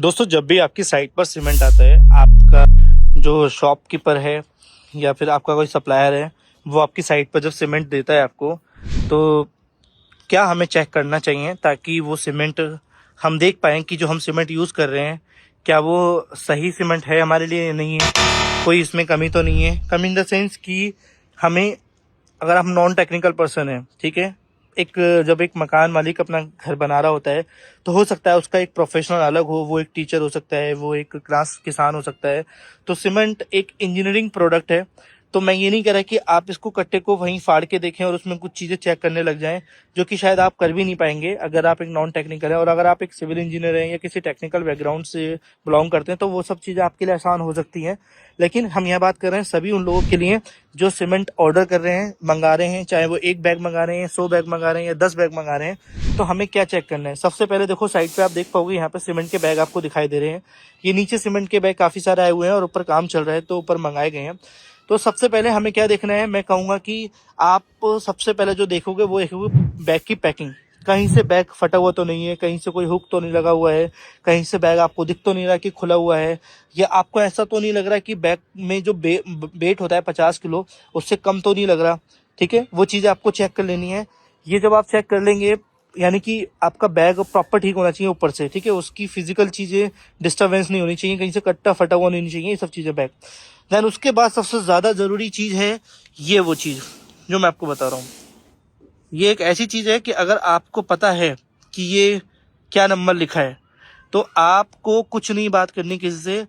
दोस्तों, जब भी आपकी साइट पर सीमेंट आता है, आपका जो शॉपकीपर है या फिर आपका कोई सप्लायर है, वो आपकी साइट पर जब सीमेंट देता है आपको, तो क्या हमें चेक करना चाहिए ताकि वो सीमेंट हम देख पाएँ कि जो हम सीमेंट यूज़ कर रहे हैं, क्या वो सही सीमेंट है हमारे लिए या नहीं है, कोई इसमें कमी तो नहीं है। कमी इन द सेंस कि हमें, अगर हम नॉन टेक्निकल पर्सन हैं, ठीक है, जब एक मकान मालिक अपना घर बना रहा होता है, तो हो सकता है उसका एक प्रोफेशनल अलग हो, वो एक टीचर हो सकता है, वो एक क्लास किसान हो सकता है। तो सीमेंट एक इंजीनियरिंग प्रोडक्ट है। तो मैं ये नहीं कह रहा कि आप इसको कट्टे को वहीं फाड़ के देखें और उसमें कुछ चीज़ें चेक करने लग जाएं, जो कि शायद आप कर भी नहीं पाएंगे अगर आप एक नॉन टेक्निकल है। और अगर आप एक सिविल इंजीनियर हैं या किसी टेक्निकल बैकग्राउंड से बिलोंग करते हैं, तो वो सब चीज़ें आपके लिए आसान हो सकती हैं। लेकिन हम यह बात कर रहे हैं सभी उन लोगों के लिए जो सीमेंट ऑर्डर कर रहे हैं, मंगा रहे हैं, चाहे वो 1 बैग मंगा रहे हैं, 100 बैग मंगा रहे हैं या 10 बैग मंगा रहे हैं। तो हमें क्या चेक करना है? सबसे पहले देखो, साइड पे आप देख पाओगे यहाँ पे सीमेंट के बैग आपको दिखाई दे रहे हैं। ये नीचे सीमेंट के बैग काफ़ी सारे आए हुए हैं और ऊपर काम चल रहा है, तो ऊपर मंगाए गए हैं। तो सबसे पहले हमें क्या देखना है? मैं कहूँगा कि आप सबसे पहले जो देखोगे वो देखोगे बैग की पैकिंग। कहीं से बैग फटा हुआ तो नहीं है, कहीं से कोई हुक तो नहीं लगा हुआ है, कहीं से बैग आपको दिख तो नहीं रहा कि खुला हुआ है, या आपको ऐसा तो नहीं लग रहा कि बैग में जो वेट होता है 50 किलो, उससे कम तो नहीं लग रहा। ठीक है, वो चीज़ें आपको चेक कर लेनी है। ये जब आप चेक कर लेंगे, यानी कि आपका बैग प्रॉपर ठीक होना चाहिए ऊपर से, ठीक है, उसकी फिजिकल चीज़ें डिस्टर्बेंस नहीं होनी चाहिए, कहीं से कट्टा फटा हुआ नहीं होनी चाहिए, ये सब चीज़ें बैग। देन उसके बाद सबसे ज़्यादा ज़रूरी चीज़ है ये वो चीज़ जो मैं आपको बता रहा हूँ। ये एक ऐसी चीज़ है कि अगर आपको पता है कि ये क्या नंबर लिखा है, तो आपको कुछ नहीं बात करनी किसी से।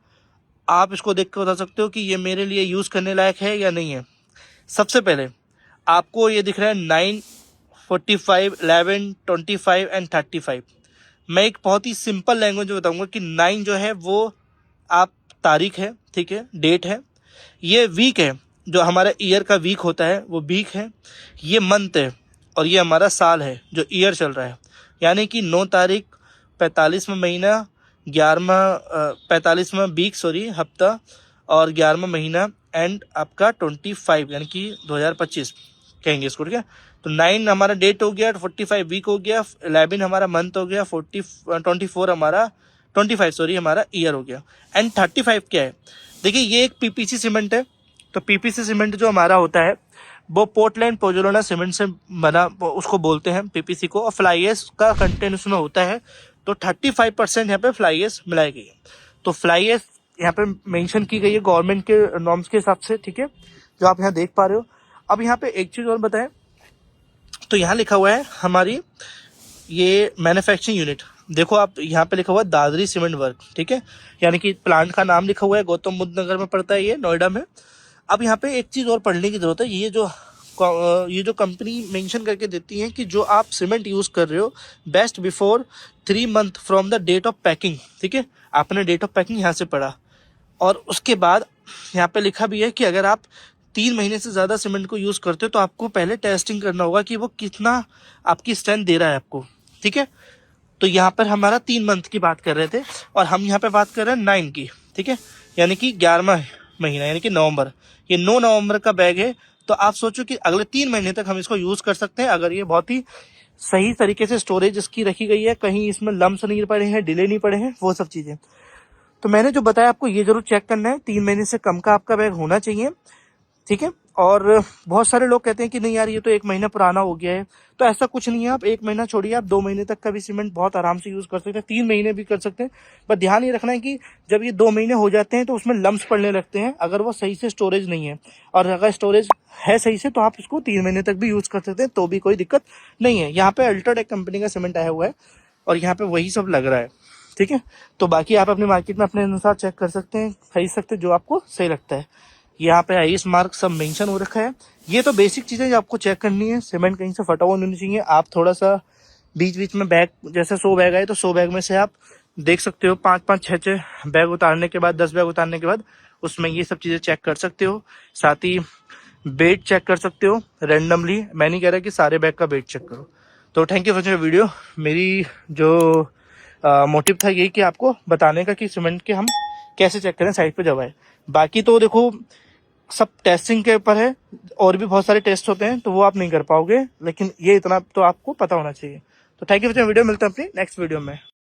आप इसको देख के बता सकते हो कि ये मेरे लिए यूज़ करने लायक है या नहीं है। सबसे पहले आपको ये दिख रहा है 9, 45, 11, 25 एंड 35। मैं एक बहुत ही सिंपल लैंग्वेज में बताऊंगा कि 9 जो है वो आप तारीख है, ठीक है, डेट है। ये वीक है, जो हमारा ईयर का वीक होता है वो वीक है। ये मंथ है और ये हमारा साल है जो ईयर चल रहा है। यानी कि 9 तारीख 45वां महीना, 45वां वीक, सॉरी, हफ्ता, और 11वां महीना, एंड आपका 25 यानी कि 2025 कहेंगे इसको, ठीक है। तो 9 हमारा डेट हो गया, 45 वीक हो गया, 11 हमारा मंथ हो गया, 24 हमारा 25 सॉरी हमारा ईयर हो गया, एंड 35 क्या है? देखिए, ये एक पीपीसी सीमेंट है। तो पीपीसी सीमेंट जो हमारा होता है वो पोर्टलैंड पोज़ोलाना सीमेंट से बना, उसको बोलते हैं पीपीसी को, और फ्लाई एश का कंटेंट उसमें होता है। तो 35% यहाँ पे फ्लाई एश मिलाई गई है। तो फ्लाई एश यहाँ पे मेंशन की गई है गवर्नमेंट के नॉर्म्स के हिसाब से, ठीक है, जो आप यहाँ देख पा रहे हो। अब यहाँ पे एक चीज़ और बताएं, तो यहाँ लिखा हुआ है हमारी ये मैन्युफैक्चरिंग यूनिट। देखो, आप यहाँ पे लिखा हुआ है दादरी सीमेंट वर्क, ठीक है, यानी कि प्लांट का नाम लिखा हुआ है, गौतम बुद्ध नगर में पड़ता है, ये नोएडा में। अब यहाँ पे एक चीज़ और पढ़ने की जरूरत है। ये जो कंपनी मेंशन करके देती है कि जो आप सीमेंट यूज़ कर रहे हो, best before 3 month from the date of packing, ठीक है, आपने डेट ऑफ पैकिंग यहाँ से पढ़ा। और उसके बाद यहाँ पे लिखा भी है कि अगर आप 3 महीने से ज़्यादा सीमेंट को यूज़ करते हो, तो आपको पहले टेस्टिंग करना होगा कि वो कितना आपकी स्ट्रेंथ दे रहा है आपको, ठीक है। तो यहाँ पर हमारा 3 मंथ की बात कर रहे थे, और हम यहाँ पे बात कर रहे हैं 9 की, ठीक है, यानी कि 11वां महीना, यानी कि नवंबर। ये 9 नवंबर का बैग है। तो आप सोचो कि अगले 3 महीने तक हम इसको यूज़ कर सकते हैं, अगर ये बहुत ही सही तरीके से स्टोरेज इसकी रखी गई है, कहीं इसमें लम्स नहीं पड़े हैं, डिले नहीं पड़े हैं, वो सब चीज़ें। तो मैंने जो बताया आपको ये जरूर चेक करना है, 3 महीने से कम का आपका बैग होना चाहिए, ठीक है। और बहुत सारे लोग कहते हैं कि नहीं यार, ये तो 1 महीना पुराना हो गया है। तो ऐसा कुछ नहीं है। आप 1 महीना छोड़िए, आप 2 महीने तक का भी सीमेंट बहुत आराम से यूज़ कर सकते हैं, 3 महीने भी कर सकते हैं। बस ध्यान ये रखना है कि जब ये 2 महीने हो जाते हैं तो उसमें लम्स पड़ने लगते हैं, अगर वो सही से स्टोरेज नहीं है। और अगर स्टोरेज है सही से, तो आप इसको 3 महीने तक भी यूज़ कर सकते हैं, तो भी कोई दिक्कत नहीं है। यहाँ पे अल्ट्राटेक कंपनी का सीमेंट आया हुआ है और यहाँ पे वही सब लग रहा है, ठीक है। तो बाकी आप अपनी मार्केट में अपने अनुसार चेक कर सकते हैं, खरीद सकते हैं जो आपको सही लगता है। यहाँ पे आईएस मार्क सब मेंशन हो रखा है। ये तो बेसिक चीज़ें जो आपको चेक करनी है। सीमेंट कहीं से फटा हुआ नहीं होना चाहिए। आप थोड़ा सा बीच बीच में बैग, जैसे 100 बैग आए तो 100 बैग में से आप देख सकते हो 5-5, 6-6 बैग उतारने के बाद, 10 बैग उतारने के बाद उसमें ये सब चीज़ें चेक कर सकते हो। साथ ही वेट चेक कर सकते हो रेंडमली। मैं नहीं कह रहा कि सारे बैग का वेट चेक करो। तो thank you for watching video. मेरी जो मोटिव था यही कि आपको बताने का कि सीमेंट के हम कैसे चेक करें साइट पे जब आए। बाकी तो देखो, सब टेस्टिंग के ऊपर है, और भी बहुत सारे टेस्ट होते हैं, तो वो आप नहीं कर पाओगे, लेकिन ये इतना तो आपको पता होना चाहिए। तो थैंक यू फॉर वीडियो, मिलते हैं अपनी नेक्स्ट वीडियो में।